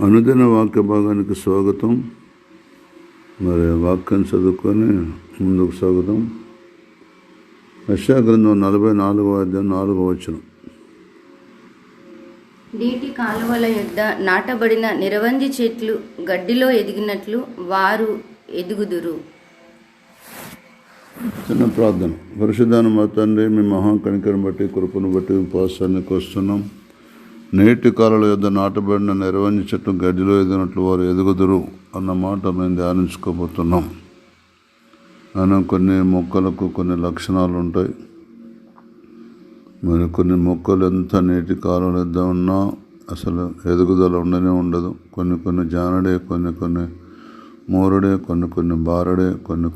అనుదిన వాక్య భాగానికి స్వాగతం. మరి వాక్యం చదువుకొని ముందుకు సాగుదాం. యెషయా గ్రంథం 44వ అధ్యాయం 4వ వచనం. నీటి కాలువల యొద్ద నాటబడిన నిరవంజి చెట్లు గడ్డిలో ఎదిగినట్లు వారు ఎదుగుదురు. చిన్న ప్రార్థన. పరిశుద్ధాన మా తండ్రి, మీ మహాకనికరం బట్టి, కృపను బట్టి ఉపవాసానికి వస్తున్నాం. నేటి కాలువల యొద్ద నాటబడిన నిరవంజి చెట్లు గడ్డిలో ఎదిగినట్లు వారు ఎదుగుదురు అన్న మాట మేము ధ్యానించుకోబోతున్నాం. అయినా కొన్ని మొక్కలకు కొన్ని లక్షణాలు ఉంటాయి. మరి కొన్ని మొక్కలు ఎంత నీటి కాలువల యొద్ద ఉన్నా అసలు ఎదుగుదల ఉండనే ఉండదు. కొన్ని జానడే, కొన్ని మూరడే, కొన్ని బారడే, కొన్ని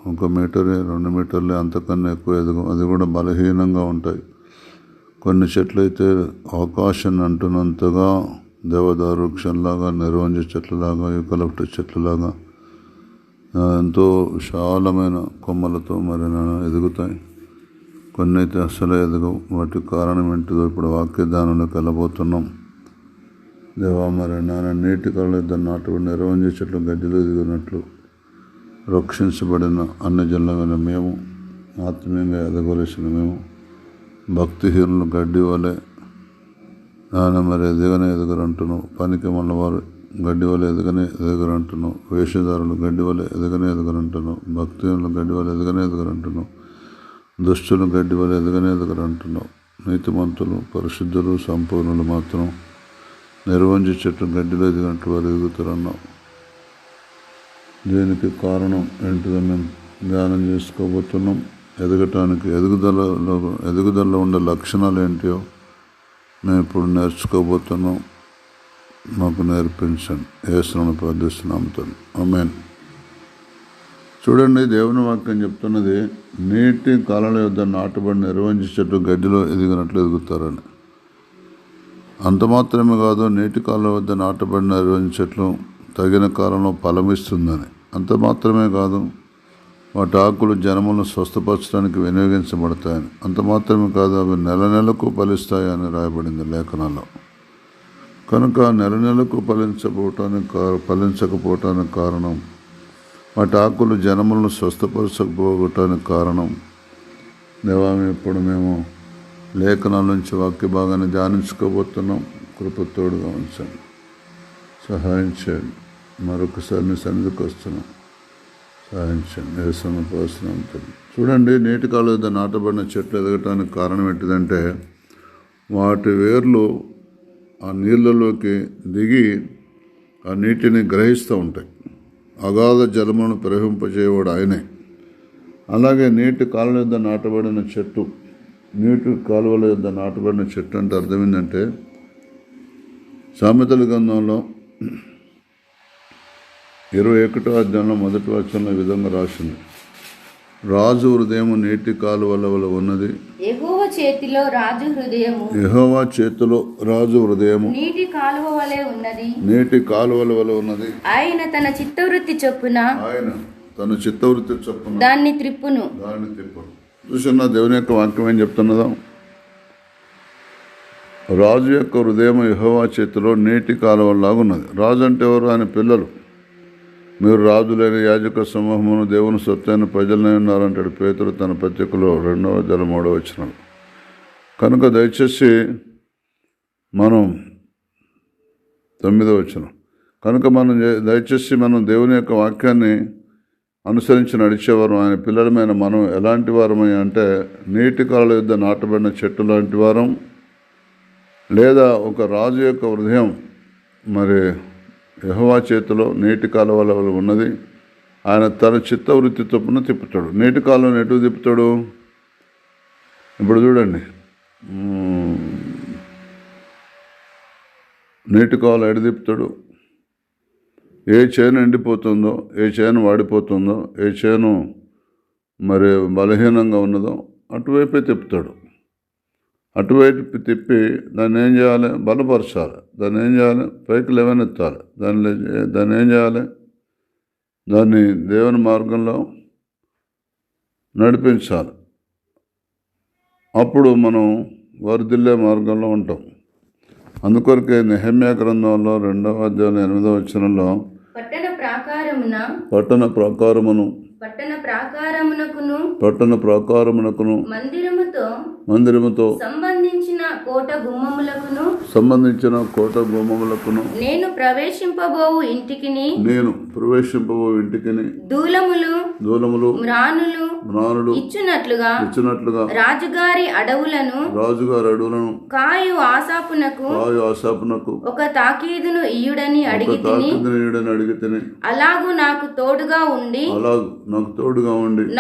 1 మీటరే, 2 మీటర్లే, అంతకన్నా ఎక్కువ ఎదుగు. అది కూడా బలహీనంగా ఉంటాయి. కొన్ని చెట్లు అయితే ఆకాశాన్ని అంటున్నంతగా దేవదారు వృక్షంలాగా, నిరవంజి చెట్లలాగా, యూకలిప్టస్ చెట్లలాగా ఎంతో విశాలమైన కొమ్మలతో మరి ఎదుగుతాయి. కొన్ని అయితే అసలు ఎదుగు. వాటి కారణం ఏంటిదో ఇప్పుడు వాక్యదానంలోకి వెళ్ళబోతున్నాం. దేవా, మరి నీటి కాలువల యొద్ద నాటబడిన నిరవంజి చెట్లు గడ్డిలో ఎదిగినట్లు రక్షించబడిన అన్ని జనులమైన మేము, ఆత్మీయంగా ఎదగవలసిన మేము, భక్తిహీనులు గడ్డి వలె మరి ఎదగరంటున్నావు. పనికి మన వారు గడ్డి వలె ఎదగరంటున్నావు. వేషధారులు గడ్డి వలె ఎదగరంటున్నావు. భక్తిహీనులు గడ్డి వలె ఎదగరంటున్నావు. దుష్టులు గడ్డి వలె ఎదగరంటున్నావు. నీతిమంతులు, పరిశుద్ధులు, సంపూర్ణులు మాత్రం నిరవంజి చెట్లు గడ్డిలో ఎదిగినట్లు వారు ఎదుగుతారన్నావు. దీనికి కారణం ఏంటిదో మేము ధ్యానం చేసుకోబోతున్నాం. ఎదుగుదలలో ఉండే లక్షణాలు ఏంటో మేము ఇప్పుడు నేర్చుకోబోతున్నాం. మాకు నేర్పించండి. యేసును ప్రార్థిస్తున్నాం తండ్రి, ఆమేన్. చూడండి, దేవుని వాక్యం చెప్తున్నది నీటి కాలువల యొద్ద నాటబడిన నిరవంజి చెట్లు గడ్డిలో ఎదిగినట్లు ఎదుగుతారని. అంత మాత్రమే కాదు, నీటి కాలువల వద్ద నాటబడిన నిరవంజి చెట్లు తగిన కాలంలో ఫలమిస్తుందని. అంత మాత్రమే కాదు, వాటి ఆకులు జనములను స్వస్థపరచడానికి వినియోగించబడతాయని. అంత మాత్రమే కాదు, అవి నెలకు ఫలిస్తాయని రాయబడింది లేఖనాల్లో. కనుక నెలకు ఫలించకపోవటానికి కారణం, వాటి ఆకులు జనములను స్వస్థపరచకపోవటానికి కారణం. దేవామి, ఇప్పుడు మేము లేఖనాల నుంచి వాక్య భాగాన్ని ధ్యానించుకోబోతున్నాం. కృపతోడుగా ఉంచండి, సహాయం చేయండి. మరొకసారి నీ సన్నిధికి వస్తున్నాం, సహాయించండి. యేసును ప్రార్థిస్తున్నాం తండ్రి. చూడండి, నీటి కాలువ యొద్ద నాటబడిన చెట్లు ఎదగటానికి కారణం ఏంటిదంటే, వాటి వేర్లు ఆ నీళ్ళలోకి దిగి ఆ నీటిని గ్రహిస్తూ ఉంటాయి. అగాధ జలములను ప్రవహింపజేయవాడు ఆయనే. అలాగే నీటి కాలువల యొద్ద నాటబడిన చెట్టు, నీటి కాలువల యొద్ద నాటబడిన చెట్టు అంటే అర్థం ఏంటంటే, సామెతల గ్రంథంలో 21వ అధ్యాయంలో 1వ వచనంలో ఈ విధంగా రాసింది: రాజు హృదయము నీటి కాలువల వలె ఉన్నది. యెహోవా చేతిలో రాజు హృదయము నీటి కాలువ వలె ఉన్నది. ఆయన తన చిత్తవృత్తి చొప్పున దాన్ని త్రిప్పును. చూసిన దేవుని యొక్క వాక్యం ఏం చెప్తున్నదో, రాజు యొక్క హృదయం యెహోవా చేతిలో నీటి కాలువలాగా ఉన్నది. రాజు అంటే ఎవరు? ఆయన పిల్లలు. మీరు రాజులైన యాజక సమూహమును దేవుని సొత్తైన ప్రజలనే ఉన్నారంటాడు పేతురు తన పత్రికలో 2వ అధ్యాయం 3వ వచనం. కనుక దయచేసి మనం 9వ వచనం. కనుక దయచేసి మనం దేవుని యొక్క వాక్యాన్ని అనుసరించి నడిచేవారు, ఆయన పిల్లలమైన మనం ఎలాంటి వారమై అంటే, నీటి కాలువల యొద్ద నాటబడిన చెట్టు లాంటి వారం, లేదా ఒక రాజు యొక్క హృదయం మరి యెహోవా చేతిలో నీటి కాలువల వలె ఉన్నది. ఆయన తన చిత్తవృత్తి చొప్పున తిప్పుతాడు. నీటి కాలువను ఎటు తిప్పుతాడు? ఇప్పుడు చూడండి, నీటి కాలువ ఎటు తిప్పుతాడు? ఏ చేను ఎండిపోతుందో, ఏ చేను వాడిపోతుందో, ఏ చేను మరి బలహీనంగా ఉన్నదో అటువైపే తిప్పుతాడు. అటువైపు తిప్పి దాన్ని ఏం చేయాలి? బలపరచాలి. దాన్ని ఏం చేయాలి? పైకి లేవనెత్తాలి. దాన్ని ఏం చేయాలి? దాన్ని దేవుని మార్గంలో నడిపించాలి. అప్పుడు మనం వర్ధిల్లే మార్గంలో ఉంటాం. అందుకొరకే నెహెమ్యా గ్రంథంలో 2వ అధ్యాయం 8వ వచనంలో పట్టణ ప్రాకారమున పట్టణ ప్రాకారమునకును మందిరముతో సంబంధించిన కోట గుమ్మములకును నేను ప్రవేశింపబోవు ఇంటికిని దూలములు మ్రానులు ఇచ్చునట్లుగా రాజుగారి అడవులను కాయు ఆసాపునకు ఒక తాకీదును ఇయ్యుడని అడిగితిని అలాగు నాకు తోడుగా ఉండి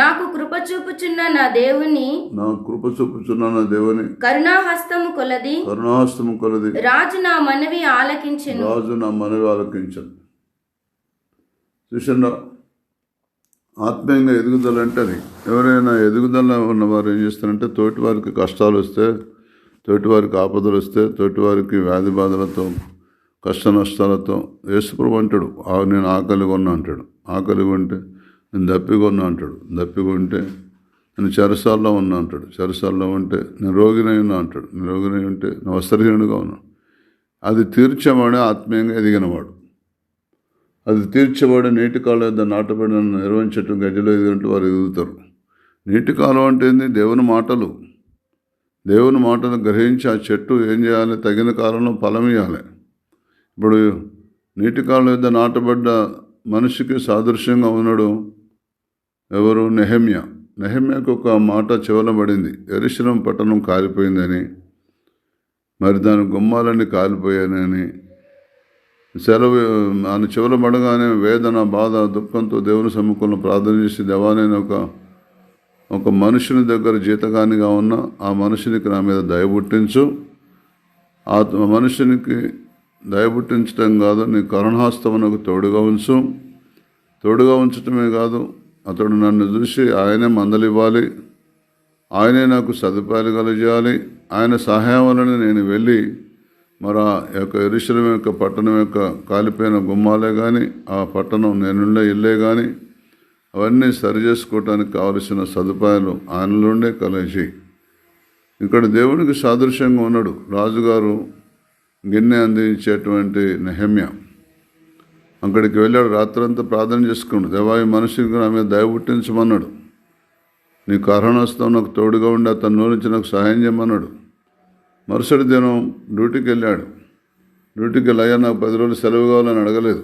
నాకు కృప చూపుచున్న నా దేవుని కరుణాహస్తము కొలది రాజు నా మనవి ఆలకించెను. చూసిన ఆత్మీయంగా ఎదుగుదల అంటే అది. ఎవరైనా ఎదుగుదల ఉన్నవారు ఏం చేస్తారంటే తోటి వారికి కష్టాలు వస్తే, తోటి వారికి ఆపదలు వస్తే, తోటి వారికి వ్యాధి బాధలతో కష్ట నష్టాలతో యేసుప్రభు అంటాడు, నేను ఆకలిగా ఉన్నా అంటాడు. ఆకలిగా ఉంటే నేను దప్పిగా ఉన్నా అంటాడు. దప్పిగా ఉంటే నేను చెరసాల్లో ఉన్నా అంటాడు. చెరసాల్లో ఉంటే నేను రోగినై ఉన్నా అంటాడు. నేను రోగినై ఉంటే నేను వస్త్రహీనుడుగా ఉన్నాను. అది తీర్చేవాడే ఆత్మీయంగా ఎదిగినవాడు. అది తీర్చేవాడు నీటి కాలం వద్ద నాటబడిన నిర్వహించటం గడ్డిలో ఎదిగినట్టు వారు ఎదుగుతారు. నీటి కాలం అంటే ఏంది? దేవుని మాటలు గ్రహించి ఆ చెట్టు ఏం చేయాలి? తగిన కాలంలో ఫలం ఇవ్వాలి. ఇప్పుడు నీటి కాలం వద్ద నాటబడ్డ మనిషికి సాదృశ్యంగా ఉన్నాడు ఎవరు? నెహెమ్యాకు ఒక మాట చెవలబడింది. యెరూషలేము పట్టణం కాలిపోయిందని, మరి దాని గుమ్మాలన్నీ కాలిపోయానని సెలవు ఆయన చెవలబడగానే వేదన, బాధ, దుఃఖంతో దేవుని సమ్ముఖంలో ప్రార్థన చేసి, దేవానైన ఒక మనుషుని దగ్గర జీతగానిగా ఉన్న ఆ మనుషునికి నా మీద దయ పుట్టించు. ఆ మనుషునికి దయ పుట్టించడం కాదు, నీ కరుణాస్తమునకు తోడుగా ఉంచటమే కాదు, అతడు నన్ను చూసి ఆయనే మందలివ్వాలి, ఆయనే నాకు సదుపాయాలు కలుగజేయాలి. ఆయన సహాయం వలన నేను వెళ్ళి మరి ఆ యొక్క యెరూషలేము యొక్క పట్టణం యొక్క కాలిపోయిన గుమ్మాలే కానీ, ఆ పట్టణం నేనుండే ఇల్లే కానీ అవన్నీ సరి చేసుకోవటానికి కావలసిన సదుపాయాలు ఆయనలోనే కలగజేయి. ఇక్కడ దేవునికి సాదృశ్యంగా ఉన్నాడు రాజుగారు గిన్నె అందించేటువంటి నెహెమ్యా. అక్కడికి వెళ్ళాడు, రాత్రంతా ప్రార్థన చేసుకున్నాడు. దేవాయి మనిషికి నా మీద దయ పుట్టించమన్నాడు. నీ కరుణాస్తం నాకు తోడుగా ఉండి అతని నుంచి నాకు సహాయం చేయమన్నాడు. మరుసటి దినం డ్యూటీకి వెళ్ళాడు. డ్యూటీకి వెళ్ళాయా నాకు 10 రోజులు సెలవు కావాలని అడగలేదు.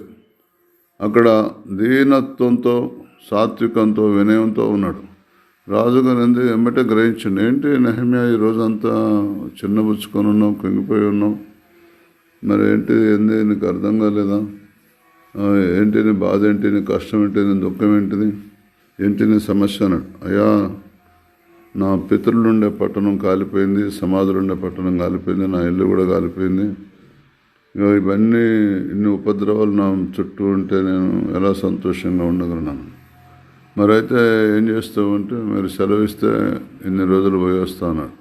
అక్కడ దీనత్వంతో, సాత్వికంతో, వినయంతో ఉన్నాడు. రాజుగారు ఎందుకు ఎమ్మటే గ్రహించండి, ఏంటి నెహెమ్యా ఈరోజంతా చిన్నబుచ్చుకొని ఉన్నావు, కుంగిపోయి ఉన్నావు, మరి ఏంటి నీకు అర్థం కాలేదా? ఏంటి నీ బాధ ఏంటి, నీ కష్టం ఏంటి, నీ దుఃఖం ఏంటిది, ఏంటి నీ సమస్య అన్నాడు. అయ్యా, నా పితరులు ఉండే పట్టణం కాలిపోయింది, సమాధులు ఉండే పట్టణం కాలిపోయింది, నా ఇల్లు కూడా కాలిపోయింది. ఇవన్నీ ఇన్ని ఉపద్రవాలు నా చుట్టూ ఉంటే నేను ఎలా సంతోషంగా ఉండగలను? మరి అయితే ఏం చేస్తావు అంటే, మీరు సెలవిస్తే ఇన్ని రోజులు పోయి వస్తా అన్నాడు.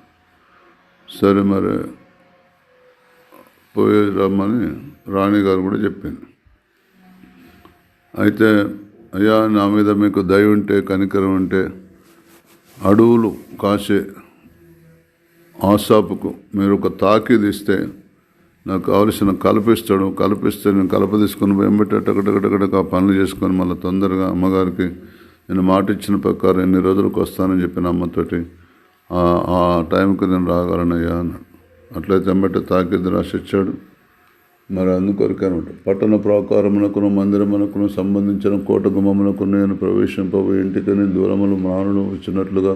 సరే మరి పోయి రమ్మని రాణిగారు కూడా చెప్పింది. అయితే అయ్యా, నా మీద మీకు దయ ఉంటే, కనికరం ఉంటే అడవులు కాసే ఆసాపుకు మీరు ఒక తాకీదు ఇస్తే నాకు కావలసిన కల్పిస్తే నేను కలప తీసుకొని వెంబటేటక్కడక్కడక్కడ పనులు చేసుకొని మళ్ళీ తొందరగా అమ్మగారికి నేను మాట ఇచ్చిన ప్రకారం ఎన్ని రోజులకు వస్తానని చెప్పిన అమ్మతోటి ఆ టైంకి నేను రాగలనయ్యా అన్నాడు. అట్లయితే వెంబటే తాకీదు రాసిచ్చాడు. మరి అందుకొరకే అనమాట, పట్టణ ప్రాకారమునకును మందిరమునకును సంబంధించిన కోట గుమ్మమునకు నేను ప్రవేశింపబోయే ఇంటికని దూరములు మ్రానులు వచ్చినట్లుగా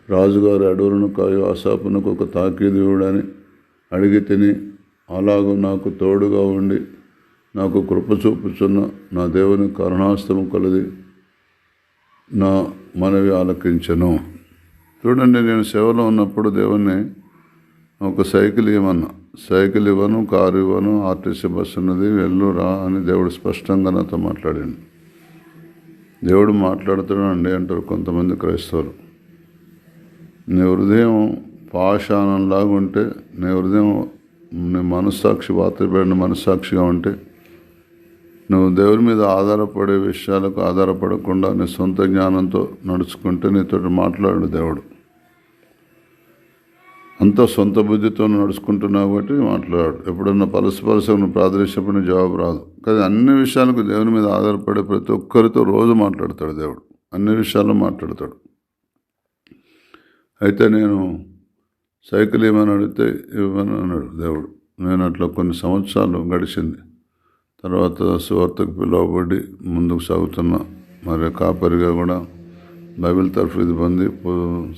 రాజుగారి అడవులను కాయు ఆసాపునకు ఒక తాకీదు ఇవ్వడని అడిగి తిని, అలాగూ నాకు తోడుగా ఉండి నాకు కృప చూపుచున్న నా దేవుని కరుణాస్తము కలది నా మనవి ఆలకించను. చూడండి, నేను సేవలో ఉన్నప్పుడు దేవుణ్ణి ఒక సైకిల్ ఇవ్వను, కారు ఇవ్వను, ఆర్టీసీ బస్సు ఉన్నది, వెళ్ళు రా అని దేవుడు స్పష్టంగా నాతో మాట్లాడాడు. దేవుడు మాట్లాడుతున్నాడు అంటారు కొంతమంది క్రైస్తవులు. నీ హృదయం పాషాణంలాగా ఉంటే, నీ హృదయం నీ మనస్సాక్షి వాతపడిన మనస్సాక్షిగా ఉంటే, నువ్వు దేవుని మీద ఆధారపడే విషయాలకు ఆధారపడకుండా నీ సొంత జ్ఞానంతో నడుచుకుంటే నీతో మాట్లాడు దేవుడు. అంతా సొంత బుద్ధితో నడుచుకుంటున్నావు కాబట్టి మాట్లాడు. ఎప్పుడన్నా పరస్పరసను ప్రార్థించినప్పుడు జవాబు రాదు. కానీ అన్ని విషయాలకు దేవుని మీద ఆధారపడే ప్రతి ఒక్కరితో రోజు మాట్లాడతాడు దేవుడు. అన్ని విషయాల్లో మాట్లాడతాడు. అయితే నేను సైకిల్ ఏమని అడిగితే ఇవ్వని అన్నాడు దేవుడు. నేను అట్లా కొన్ని సంవత్సరాలు గడిచింది. తర్వాత సువార్తకు పిలువబడి ముందుకు సాగుతున్నా. మరి కాపరిగా కూడా బైబిల్ తరఫు పొంది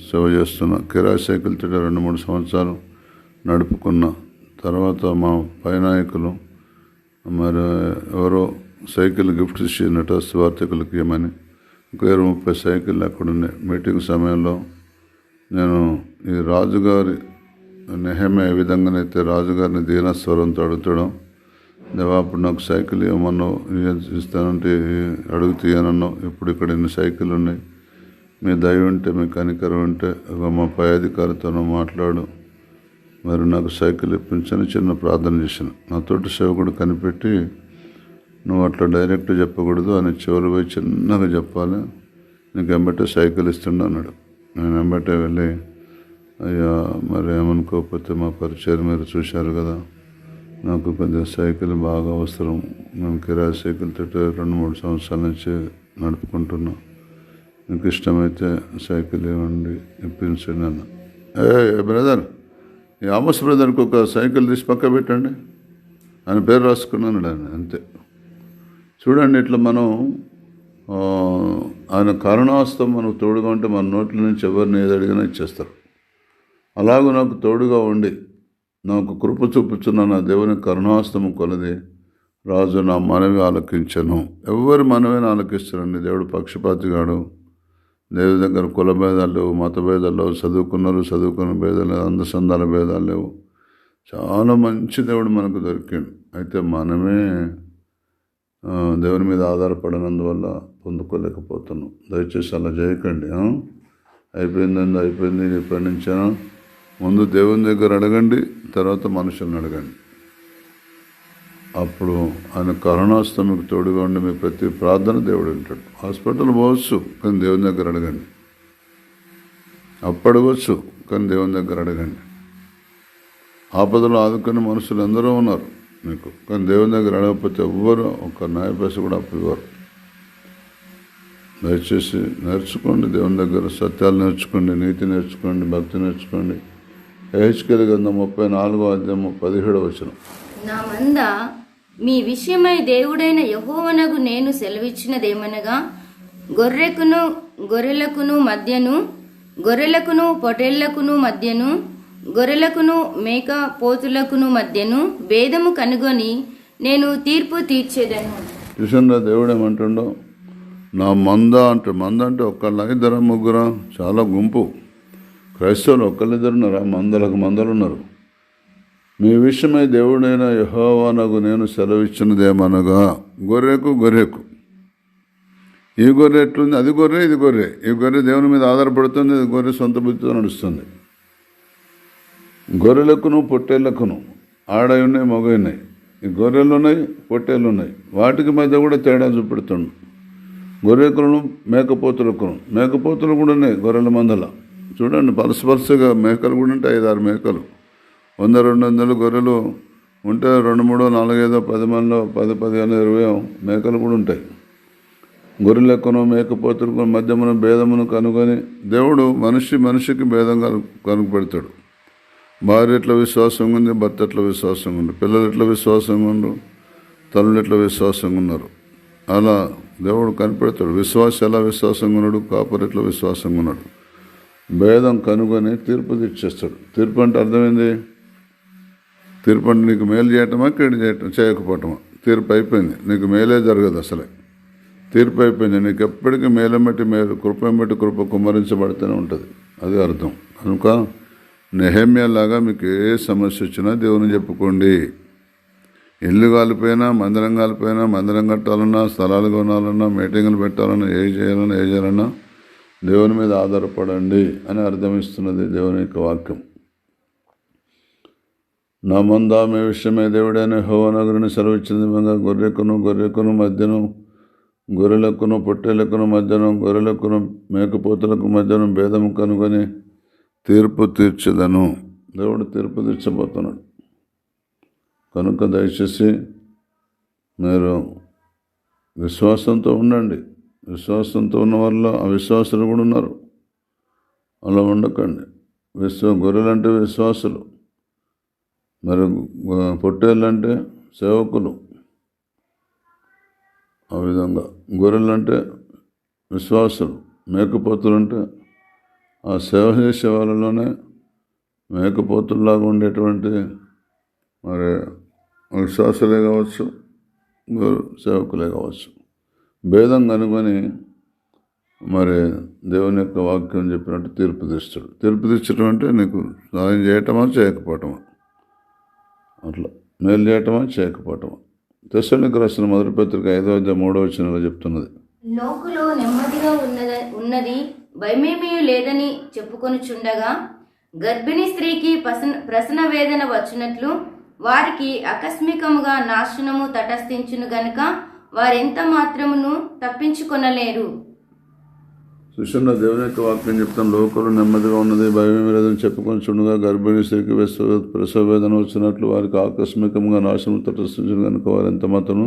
సేవ చేస్తున్నా. కిరాయి సైకిల్ తోటి 2-3 సంవత్సరాలు నడుపుకున్నా. తర్వాత మా పై నాయకులు మరి ఎవరో సైకిల్ గిఫ్ట్ ఇచ్చినట్టు సువార్థకులకి ఏమని 20-30 సైకిళ్ళు అక్కడ ఉన్నాయి. మీటింగ్ సమయంలో నేను ఈ రాజుగారి నెహెమ్యా ఏ విధంగానైతే రాజుగారిని దీనస్వరంతో అడుగుతాడో, దేవా అప్పుడు నాకు సైకిల్ ఇవ్వమన్నావు, ఇస్తానంటే అడుగు తీయనన్నావు. ఇప్పుడు ఇక్కడ ఇన్ని సైకిల్ ఉన్నాయి. మీ దయ ఉంటే, మీ కనికరం ఉంటే మా పై అధికారితో మాట్లాడు, మరి నాకు సైకిల్ ఇప్పించని చిన్న ప్రార్థన చేశాను. నా తోటి సేవకుడు కనిపెట్టి, నువ్వు అట్లా డైరెక్ట్ చెప్పకూడదు అని చివరి పోయి చిన్నగా చెప్పాలి, నీకు వెంబటే సైకిల్ ఇస్తుండ అన్నాడు. నేను వెంబటే వెళ్ళి, అయ్యా మరి ఏమనుకోకపోతే మా పరిచయం మీరు చూశారు కదా, నాకు కొద్దిగా సైకిల్ బాగా అవసరం. నేను కిరాయి సైకిల్ తోటి 2-3 సంవత్సరాల నుంచి నడుపుకుంటున్నా. మీకు ఇష్టమైతే సైకిల్ ఇవ్వండి, ఇప్పించండి అన్న. బ్రదర్, ఈ ఆమోస్ బ్రదర్కి ఒక సైకిల్ తీసి పక్క పెట్టండి, ఆయన పేరు రాసుకున్నాను ఆయన. అంతే. చూడండి, ఇట్లా మనం ఆయన కరుణాస్తం మనకు తోడుగా ఉంటే మన నోట్ల నుంచి ఎవరిని ఏది అడిగినా ఇచ్చేస్తారు. అలాగూ నాకు తోడుగా ఉండి నాకు కృప చూపుచున్న నా దేవుని కరుణాస్తము కొలది రాజు నా మనవి ఆలకించను. ఎవరి మనవిని ఆలకిస్తారండి. దేవుడు పక్షపాతిగాడు. దేవుడి దగ్గర కుల భేదాలు లేవు, మత భేదాలు లేవు, చదువుకున్న భేదాలు లేవు, అందసందాల భేదాలు లేవు. చాలా మంచి దేవుడు మనకు దొరికిండు. అయితే మనమే దేవుని మీద ఆధారపడినందువల్ల పొందుకోలేకపోతున్నాం. దయచేసి అలా చేయకండి. అయిపోయింది ఇప్పటి నుంచైనా ముందు దేవుని దగ్గర అడగండి, తర్వాత మనుషులను అడగండి. అప్పుడు ఆయన కరుణాస్తం మీకు తోడుగా ఉండి మీ ప్రతి ప్రార్థన దేవుడు వింటాడు. హాస్పిటల్ పోవచ్చు, కానీ దేవుని దగ్గర అడగండి. అప్పడవచ్చు, కానీ దేవుని దగ్గర అడగండి. ఆపదలు ఆదుకునే మనుషులు ఎందరో ఉన్నారు మీకు, కానీ దేవుని దగ్గర అడగకపోతే ఎవ్వరు ఒక న్యాయపైస కూడా అప్పివ్వరు. దయచేసి నేర్చుకోండి, దేవుని దగ్గర సత్యాలు నేర్చుకోండి, నీతి నేర్చుకోండి, భక్తి నేర్చుకోండి. యెహెజ్కేలు గ్రంథం 34:17. నా మంద మీ విషయమై దేవుడైన యెహోవానగు నేను సెలవిచ్చినదేమనగా, గొర్రెలకును మధ్యను, గొర్రెలకును పొటేళ్లకును మధ్యను, గొర్రెలకును మేక పోతులకును మధ్యను భేదము కనుగొని నేను తీర్పు తీర్చేదను. చూసారా దేవుడు ఏమంటుండో? నా మంద అంటే ఒక్కళ్ళ, ఇద్దరు, ముగ్గురా? చాలా గుంపు. క్రైస్తవులు ఒక్కళ్ళిద్దరు ఉన్నారా? మందలు ఉన్నారు. మీ విషయమై దేవుడైన యెహోవానగు నేను సెలవిచ్చినదేమనగా, గొర్రెకు ఈ గొర్రె ఎట్లుంది, అది గొర్రె, ఇది గొర్రె. ఈ గొర్రె దేవుని మీద ఆధారపడుతుంది, ఇది గొర్రె సొంత బుద్ధితో నడుస్తుంది. గొర్రెలకును పొట్టేళ్లకును ఆడ ఉన్నాయి, మగ ఉన్నాయి. ఈ గొర్రెలు ఉన్నాయి, పొట్టేళ్ళు ఉన్నాయి. వాటికి మధ్య కూడా తేడా చూపెడుతుండు. గొర్రెకులను మేకపోతులు కూడా ఉన్నాయి గొర్రెల మందల. చూడండి, పలసగా మేకలు కూడా ఉంటాయి. 5-6 మేకలు, 100-200 గొర్రెలు ఉంటే 2-3, 4-5, 10 మందిలో 10-15, 20 మేకలు కూడా ఉంటాయి. గొర్రెలకును మేకపోతులకు మధ్యమును భేదమును కనుగొని దేవుడు మనిషికి భేదం కనుగపెడతాడు. భార్య ఎట్లా విశ్వాసంగా ఉంది, భర్త ఎట్లా విశ్వాసంగా ఉంది, పిల్లలు ఎట్లా విశ్వాసంగా ఉండు, తల్లులు ఎట్లా విశ్వాసంగా ఉన్నారు, అలా దేవుడు కనిపెడతాడు. విశ్వాసం ఎలా విశ్వాసంగా ఉన్నాడు, కాపరి ఎట్లా విశ్వాసంగా ఉన్నాడు, భేదం కనుగొని తీర్పు తెచ్చేస్తాడు. తీర్పు అంటే అర్థమైంది? తీర్పు అంటే నీకు మేలు చేయటమా, కీడు చేయకపోవటమా? తీర్పు అయిపోయింది. నీకు మేలే జరగదు, అసలే తీర్పు అయిపోయింది. నీకు ఎప్పటికీ మేలమెట్టి మేలు, కృపమెట్టి కృప కుమ్మరించబడితేనే ఉంటుంది. అది అర్థం. కనుక నెహెమ్యాలాగా మీకు ఏ సమస్య వచ్చినా దేవుని చెప్పుకోండి. ఇల్లు కాలిపోయినా, మందిరం కాలిపోయినా, మందిరం కట్టాలన్నా, స్థలాలు కొనాలన్నా, మీటింగులు పెట్టాలన్నా, ఏ చేయాలన్నా దేవుని మీద ఆధారపడండి అని అర్థమిస్తున్నది దేవుని యొక్క వాక్యం. నా మంద మీ విషయమే దేవుడైన యెహోవానగుని సెలవిచ్చినది విధంగా గొర్రెకును మధ్యను, గొర్రెలకును పొట్టేళ్లకును మధ్యను, గొర్రెలకును మేకపోతులకు మధ్యను భేదము కనుగొని తీర్పు తీర్చదను. దేవుడు తీర్పు తీర్చబోతున్నాడు. కనుక దయచేసి మీరు విశ్వాసంతో ఉండండి. విశ్వాసంతో ఉన్న వాళ్ళు అవిశ్వాసులు కూడా ఉన్నారు. అలా ఉండకండి. గొర్రెలంటే విశ్వాసులు, మరి పొట్టేళ్ళంటే సేవకులు. ఆ విధంగా గొర్రెలంటే విశ్వాసులు, మేకపోతులంటే ఆ సేవ చేసే వాళ్ళలోనే మేకపోతుల్లాగా ఉండేటువంటి మరి విశ్వాసులే కావచ్చు, సేవకులే కావచ్చు. భేదం కనుగొని మరి దేవుని యొక్క వాక్యం చెప్పినట్టు తీర్పు తీస్తాడు. తీర్పు తీర్చడం అంటే నీకు సహాయం చేయటమా చేయకపోవటమా, అట్లా మేలు చేయటమా చేయకపోవటమా. తెస్సలోనికీయులకు రాసిన మొదటి పత్రిక 5:3 చెప్తున్నది, లోకులో నెమ్మదిగా ఉన్నది భయమేమీ లేదని చెప్పుకొనుచుండగా గర్భిణీ స్త్రీకి ప్రసన వేదన వచ్చినట్లు వారికి ఆకస్మికముగా నాశనము తటస్థించును గనుక వారెంత మాత్రమును తప్పించుకొనలేరు. సుషన్న దేవుని యొక్క వాక్యం చెప్తాను. లోకంలో నెమ్మదిగా ఉన్నది భయమేమీ లేదని చెప్పుకొని చుండగా గర్భిణీ స్త్రీకి ప్రసవ వేదన వచ్చినట్లు వారికి ఆకస్మికంగా నాశనం తటస్థించును కనుక వారెంత మాత్రము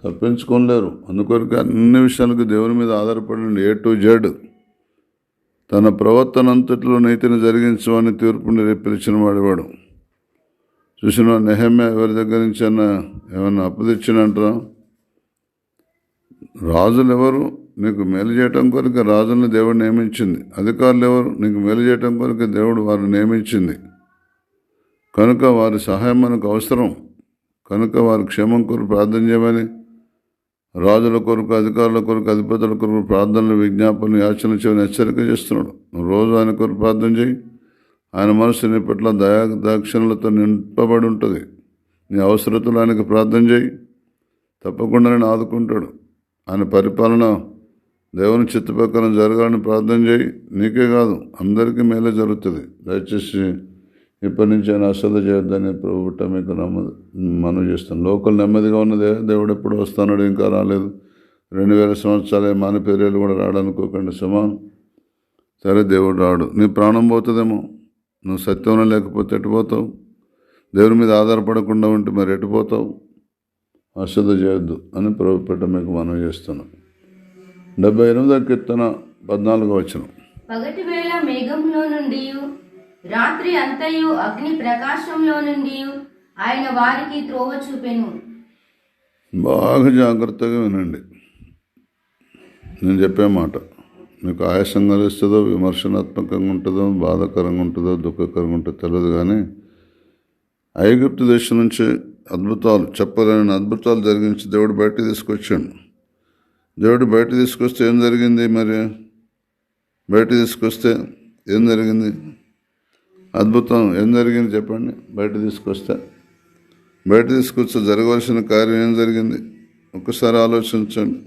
తప్పించుకోలేరు. అందుకొరకు అన్ని విషయాలకు దేవుని మీద ఆధారపడండి. A to Z తన ప్రవర్తన అంతట్లో నీతిని జరిగించమని తీర్పుని పిలిచిన వాడేవాడు. చూసిన నెహెమ్యా ఎవరి దగ్గర నుంచి ఏమన్నా అప్పు తెచ్చినంటారా? రాజులు ఎవరు? నీకు మేలు చేయటం కొరకు రాజులను దేవుడు నియమించింది. అధికారులు ఎవరు? నీకు మేలు చేయటం కొరకు దేవుడు వారిని నియమించింది. కనుక వారి సహాయం మనకు అవసరం. కనుక వారి క్షేమం కొరకు ప్రార్థన చేయమని రాజుల కొరకు, అధికారుల కొరకు, అధిపతుల కొరకు ప్రార్థనలు, విజ్ఞాపనలు, యాచనలు చేయని హెచ్చరిక చేస్తున్నాడు. నువ్వు రోజు ఆయన కొరకు ప్రార్థన చేయి. ఆయన మనసు నీ పట్ల దాక్షిణ్యాలతో నింపబడి ఉంటుంది. నీ అవసరతలు ఆయనకు ప్రార్థన చేయి, తప్పకుండా నేను ఆదుకుంటాడు. ఆయన పరిపాలన దేవుని చిత్త ప్రకారం జరగాలని ప్రార్థన చేయి. నీకే కాదు అందరికీ మేలే జరుగుతుంది. దయచేసి ఇప్పటి నుంచి ఆయన అశ్రద్ధ చేయొద్దని ప్రభుట్ట మీకు మనం చేస్తాను. లోకల్ నెమ్మదిగా ఉన్నదే, దేవుడు ఎప్పుడు వస్తున్నాడు, ఇంకా రాలేదు. 2000 సంవత్సరాలే మానిపేరేలు కూడా రాడనుకోకండి సుమా. సరే దేవుడు రాడు, నీ ప్రాణం పోతుందేమో. నువ్వు సత్యంలో లేకపోతే ఎటుపోతావు? దేవుని మీద ఆధారపడకుండా ఉంటే మరి ఎటుపోతావు? అశ్రద్ధ చేయొద్దు అని ప్రభుపేట మీకు మనం చేస్తున్నాం. 78వ కీర్తన 14వ వచనం, పగటి వేళ మేఘంలో నుండి రాత్రి అంతయు అగ్ని ప్రకాశంలో నుండి ఆయన వారికి త్రోవ చూపెను. బాగా జాగ్రత్తగా వినండి. నేను చెప్పే మాట మీకు ఆయాసంగా ఇస్తుందో, విమర్శనాత్మకంగా ఉంటుందో, బాధాకరంగా ఉంటుందో, దుఃఖకరంగా ఉంటుందో తెలియదు. కానీ ఐగుప్తు దేశం నుంచి అద్భుతాలు, చెప్పలేని అద్భుతాలు జరిగించి దేవుడు బయట తీసుకొచ్చాడు. దేవుడు బయట తీసుకొస్తే ఏం జరిగింది? మరి బయట తీసుకొస్తే ఏం జరిగింది? అద్భుతం ఏం జరిగింది చెప్పండి. బయట తీసుకొస్తే జరగవలసిన కార్యం ఏం జరిగింది? ఒక్కసారి ఆలోచించండి.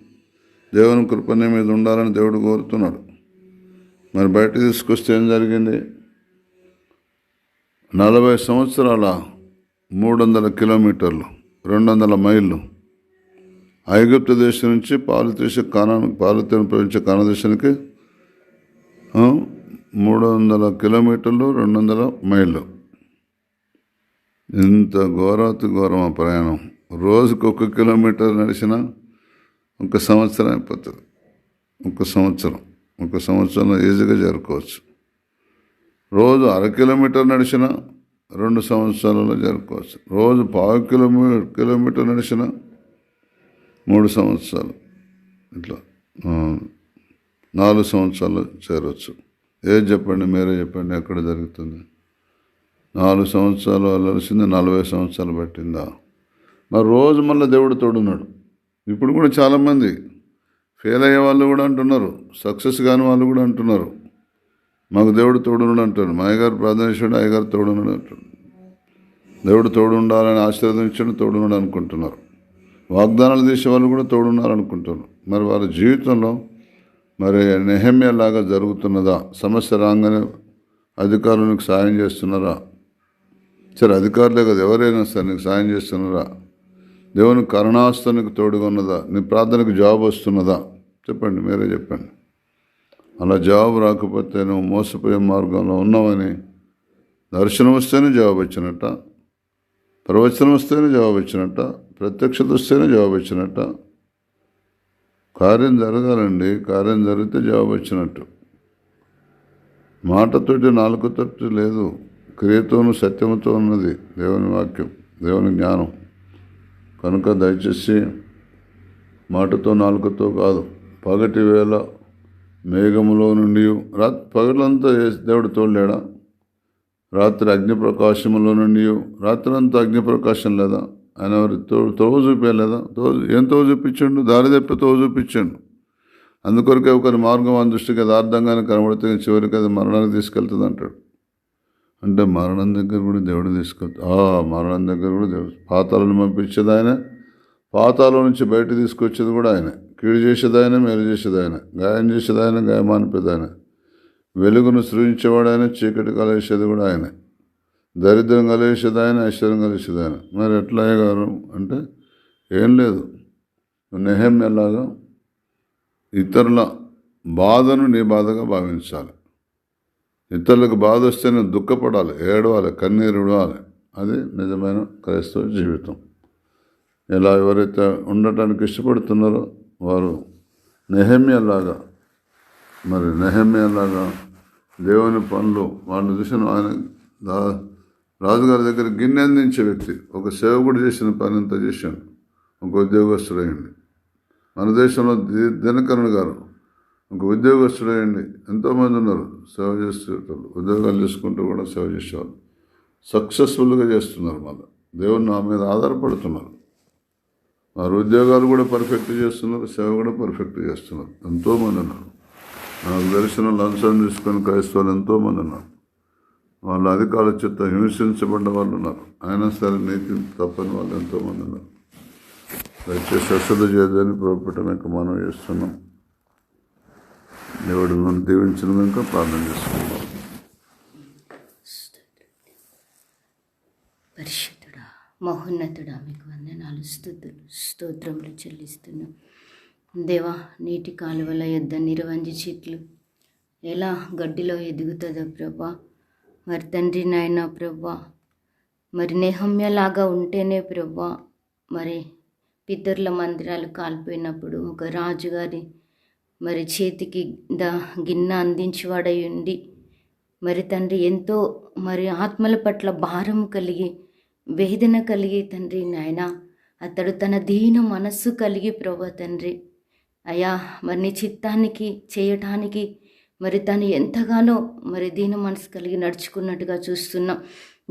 దేవుని కృప నీ మీద ఉండాలని దేవుడు కోరుతున్నాడు. మరి బయట తీసుకొస్తే ఏం జరిగింది? 40 సంవత్సరాల 300 కిలోమీటర్లు, 200 మైళ్ళు ఐగుప్తు దేశం నుంచి పాలు ప్రవహించే కానా దేశానికి 300 కిలోమీటర్లు, 200 మైళ్ళు. ఇంత ఘోరాతి ఘోరం ఆ ప్రయాణం. రోజుకు 1 కిలోమీటర్ నడిచినా 1 సంవత్సరం అయిపోతుంది. 1 సంవత్సరంలో ఈజీగా చేరుకోవచ్చు. రోజు 1/2 కిలోమీటర్ నడిచినా 2 సంవత్సరాలలో చేరుకోవచ్చు. రోజు 1/4 కిలోమీటర్ నడిచినా 3 సంవత్సరాలు, ఇట్లా 4 సంవత్సరాలు చేరవచ్చు. ఏది చెప్పండి, మీరే చెప్పండి, ఎక్కడ జరుగుతుంది? 4 సంవత్సరాలు వెళ్ళాల్సింది 40 సంవత్సరాలు పట్టిందా? మరి రోజు మళ్ళీ దేవుడు తోడున్నాడు. ఇప్పుడు కూడా చాలామంది ఫెయిల్ అయ్యే వాళ్ళు కూడా అంటున్నారు, సక్సెస్ కాని వాళ్ళు కూడా అంటున్నారు, మాకు దేవుడు తోడున్నాడు అంటారు. మా అయ్యగారు ప్రార్థన చేశాడు, అయ్యగారు తోడున్నాడు అంటారు. దేవుడు తోడు ఉండాలని ఆశీర్వదించాడు, తోడున్నాడు అనుకుంటున్నారు. వాగ్దానాలు చేసే వాళ్ళు కూడా తోడున్నారు అనుకుంటున్నారు. మరి వారి జీవితంలో మరి నెహెమ్యా లాగా జరుగుతున్నదా? సమస్య రాగానే అధికారులు నీకు సాయం చేస్తున్నారా? సరే, అధికారులే కదా, ఎవరైనా సరే నీకు సాయం చేస్తున్నారా? దేవుని కరుణాస్తం నీకు తోడుగా ఉన్నదా? నీ ప్రార్థనకు జవాబు వస్తున్నదా? చెప్పండి, మీరే చెప్పండి. అలా జవాబు రాకపోతే నువ్వు మోసపోయే మార్గంలో ఉన్నావని దర్శనం వస్తేనే జవాబు వచ్చినట్ట, ప్రవచనం వస్తేనే జవాబు వచ్చినట్ట, ప్రత్యక్షత వస్తేనే జవాబు వచ్చినట్ట. కార్యం జరగాలండి. కార్యం జరిగితే జవాబు వచ్చినట్టు. మాటతోటి నాలుకతోటి లేదు, క్రియతోను సత్యముతో ఉన్నది దేవుని వాక్యం, దేవుని జ్ఞానం. కనుక దయచేసి మాటతో నాలుకతో కాదు, పగటి వేళ మేఘములో నుండి పగలంతా దేవుడు తోడలేడా? రాత్రి అగ్నిప్రకాశములో నుండి రాత్రి అంతా అగ్నిప్రకాశం లేదా? ఆయన ఎవరి తోవ చూపించలేదా? ఏం తోవ చూపించండు? దారి తప్పి తోవ చూపించండు. అందుకొరకే ఒకరి మార్గం ఆ దృష్టికి అది అర్థంగానే కనబడితే చివరికి అది మరణానికి తీసుకెళ్తుంది అంటాడు. అంటే మరణం దగ్గర కూడా దేవుడు మరణం దగ్గర కూడా దేవుడు. పాతాలను పంపించేది ఆయన, పాతాల నుంచి బయట తీసుకొచ్చేది కూడా ఆయన. కీడు చేసేది ఆయన, మేలు చేసేది ఆయన, గాయం చేసేది ఆయన, గాయమానిపేది ఆయన, వెలుగును సృజించేవాడు ఆయన, చీకటి కలిసేది కూడా ఆయన, దరిద్రం కలిసేది ఆయన, ఐశ్వర్యం కలిసేది ఆయన. మరి ఎట్లా అయ్యగారు అంటే ఏం లేదు, నెహెమ్యాలాగా ఇతరుల బాధను నీ బాధగా భావించాలి. ఇతరులకు బాధ వస్తే నేను దుఃఖపడాలి, ఏడవాలి, కన్నీరు విడవాలి. అది నిజమైన క్రైస్తవ జీవితం. ఇలా ఎవరైతే ఉండటానికి ఇష్టపడుతున్నారో వారు నెహెమ్యాలాగా దేవుని పనులు వాళ్ళు చూసిన ఆయన రాజుగారి దగ్గర గిన్నె అందించే వ్యక్తి, ఒక సేవకుడు చేసిన పని అంతా చేశాడు, ఒక ఉద్యోగస్తుడయ్యండి. మన దేశంలో దినకరుణ్ గారు ఒక ఉద్యోగస్తుడయ్యండి. ఎంతోమంది ఉన్నారు సేవ చేసేవాళ్ళు, ఉద్యోగాలు చేసుకుంటూ కూడా సేవ చేసేవాళ్ళు, సక్సెస్ఫుల్గా చేస్తున్నారు. మళ్ళీ దేవుడు నా మీద ఆధారపడుతున్నారు. వారు ఉద్యోగాలు కూడా పర్ఫెక్ట్ చేస్తున్నారు, సేవ కూడా పర్ఫెక్ట్ చేస్తున్నారు. ఎంతోమంది ఉన్నారు. నాకు తెలిసిన లంచం తీసుకొని క్రైస్తవులు ఎంతోమంది ఉన్నారు. వాళ్ళ అధికారుల చేత హింసించబడ్డ వాళ్ళు ఉన్నారు. అయినా సరే నీతి తప్పని వాళ్ళు ఎంతోమంది ఉన్నారు. దయచేసి అశ్రద్ధ చేయదని ప్రభుత్వం మనం చేస్తున్నాం. దేవుడు నన్ను దీవించిన కనుక ప్రార్థన చేసుకున్నాం. పరిశుద్ధుడా, మహోన్నతుడా, మీకు వందనాలు, స్తుతులు, స్తోత్రములు చెల్లిస్తున్నాం. దేవా, నీటి కాలువల యొద్ద నిరవంజి చెట్లు ఎలా గడ్డిలో ఎదుగుతుందో ప్రభా, మరి తండ్రి నాయన ప్రభా, మరి నెహమ్యలాగా ఉంటేనే ప్రభా, మరి పితరుల మందిరాలు కాలిపోయినప్పుడు ఒక రాజుగారి మరి చేతికి గిన్నె అందించేవాడై ఉండి, మరి తండ్రి ఎంతో మరి ఆత్మల పట్ల భారం కలిగి, వేదన కలిగి తండ్రి నాయన అతడు తన దీన మనస్సు కలిగి ప్రభా తండ్రి అయ్యా మరి నీ చిత్తానికి చేయటానికి మరి తను ఎంతగానో మరి దీన మనసు కలిగి నడుచుకున్నట్టుగా చూస్తున్నాం.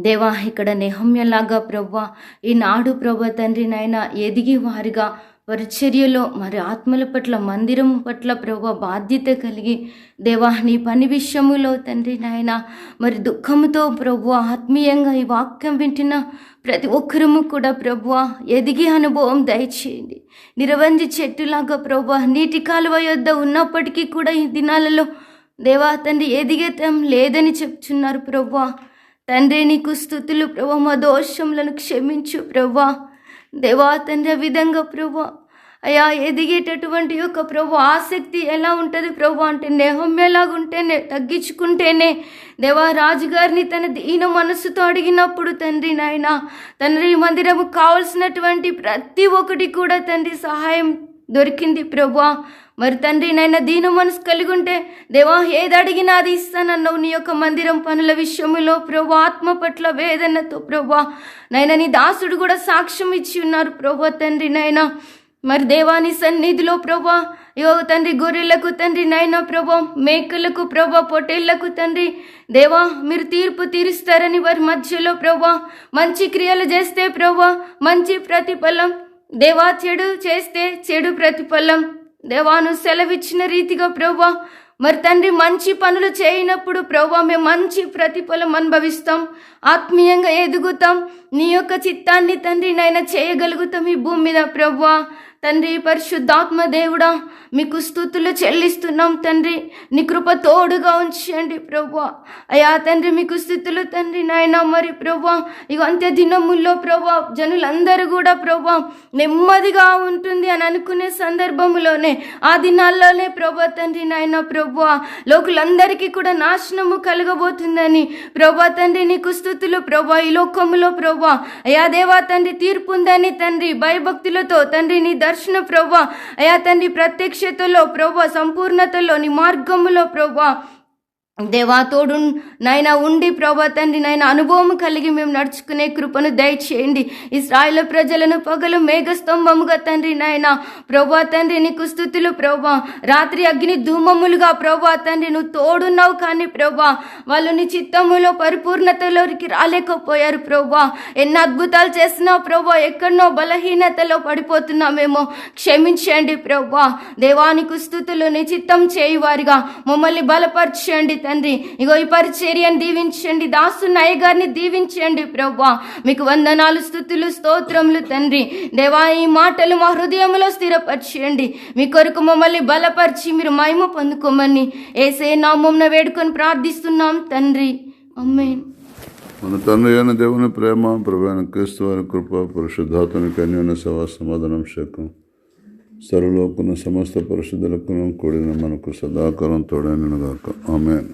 దేవా, ఇక్కడ నెహమ్యలాగా ప్రభా ఈనాడు ప్రభా తండ్రి నాయన ఎదిగి వారిగా పరిచర్యలో మరి ఆత్మల పట్ల, మందిరం పట్ల ప్రభా బాధ్యత కలిగి దేవా నీ పని విషయములో తండ్రి నాయన మరి దుఃఖముతో ప్రభు ఆత్మీయంగా ఈ వాక్యం వింటున్న ప్రతి ఒక్కరము కూడా ప్రభు ఎదిగే అనుభవం దయచేయండి. నిరవంజి చెట్టులాగా ప్రభు నీటి కాలువ యొద్ద ఉన్నప్పటికీ కూడా ఈ దినాలలో దేవా తండ్రి ఎదిగేతం లేదని చెప్తున్నారు ప్రభు. తండ్రి నీకు స్తుతులు ప్రభు, మా దోషములను క్షమించు ప్రభు. దేవా తండ్రి ఆ విధంగా ప్రభు అయ్యా ఎదిగేటటువంటి యొక్క ప్రభు ఆసక్తి ఎలా ఉంటుంది ప్రభు అంటే నెహమ్యలాగా ఉంటేనే, తగ్గించుకుంటేనే దేవా రాజుగారిని తన దీన మనస్సుతో అడిగినప్పుడు తండ్రి నాయన తండ్రి మందిరము కావలసినటువంటి ప్రతి ఒక్కటి కూడా తండ్రి సహాయం దొరికింది ప్రభు. మరి తండ్రి నాయన దీన మనసు కలిగి ఉంటే దేవా ఏది అడిగినా అది ఇస్తానన్నావు. నీ యొక్క మందిరం పనుల విషయంలో ప్రభు ఆత్మ పట్ల వేదనతో ప్రభు నాయన నీ దాసుడు కూడా సాక్ష్యం ఇచ్చి ఉన్నారు ప్రభు తండ్రి నాయన. మరి దేవాని సన్నిధిలో ప్రభా తండ్రి గొర్రెలకు తండ్రి నాయన ప్రభా, మేకలకు ప్రభా, పొట్టేళ్లకు తండ్రి దేవా మీరు తీర్పు తీరుస్తారని వారి మధ్యలో ప్రభా మంచి క్రియలు చేస్తే ప్రభా మంచి ప్రతిఫలం, దేవా చెడు చేస్తే చెడు ప్రతిఫలం. దేవాను సెలవిచ్చిన రీతిగా ప్రభా మరి తండ్రి మంచి పనులు చేయనప్పుడు ప్రభా మేము మంచి ప్రతిఫలం అనుభవిస్తాం, ఆత్మీయంగా ఎదుగుతాం, నీ యొక్క చిత్తాన్ని తండ్రి నాయన చేయగలుగుతాం ఈ భూమి మీద ప్రభా. తండ్రి పరిశుద్ధాత్మ దేవుడా మీకు స్తుతులు చెల్లిస్తున్నాం తండ్రి. నీ కృప తోడుగా ఉంచండి ప్రభా. అయ్యా తండ్రి మీకు స్తుతులు తండ్రి నాయన. మరి ప్రభా ఇక అంత్య దినముల్లో ప్రభా జనులందరూ కూడా ప్రభా నెమ్మదిగా ఉంటుంది అని అనుకునే సందర్భంలోనే ఆ దినాల్లోనే ప్రభా తండ్రి నాయన ప్రభా లోకులందరికీ కూడా నాశనము కలగబోతుందని ప్రభా తండ్రి నీకు స్తుతులు ప్రభా. ఈ లోకములో ప్రభా అయా దేవా తండ్రి తీర్పు ఉందని తండ్రి భయభక్తులతో తండ్రి నీ దర్శన ప్రభా అయా తండ్రి ప్రత్యక్షతలో ప్రభా సంపూర్ణతలో నీ మార్గములో ప్రభా దేవా తోడు నాయన ఉండి ప్రభా తండ్రి నాయన అనుభవం కలిగి మేము నడుచుకునే కృపను దయచేయండి. ఇశ్రాయేలు ప్రజలను పగలు మేఘస్తంభముగా తండ్రి నాయన ప్రభా తండ్రి నీకు స్తుతులు ప్రభా. రాత్రి అగ్ని ధూమములుగా ప్రభా తండ్రి నువ్వు తోడున్నావు కానీ ప్రభా వాళ్ళు నీ చిత్తములో పరిపూర్ణతలోకి రాలేకపోయారు ప్రభా. ఎన్ని అద్భుతాలు చేసినావు ప్రభా. ఎక్కడనో బలహీనతలో పడిపోతున్నామేమో క్షమించండి ప్రభా. దేవానికి స్తుతులు నీ చిత్తం చేయువారిగా మమ్మల్ని బలపరచండి తండ్రి. ఇగో ఈ పరిచర్యను దీవించండి. దాసున్న అయ్యగారిని దీవించండి ప్రభా. మీకు వందనాలు స్తుతులు స్తోత్రములు తండ్రి. దేవా ఈ మాటలు మా హృదయంలో స్థిరపరచండి. మీ కొరకు మమ్మల్ని బలపరిచి మీరు మహిమ పొందుకోమని యేసే నామమున వేడుకొని ప్రార్థిస్తున్నాం తండ్రి. ఆమేన్. మన తండ్రి అయిన దేవుని ప్రేమ, ప్రభువైన క్రీస్తు వారి కృప, పరిశుద్ధాత్మని అన్యోన్య సమాధానం శకం సర్వలోకున్న సమస్త పరిశుద్ధులకు కూడిన మనకు సదాకాలం తోడైనగాక. ఆమేన్.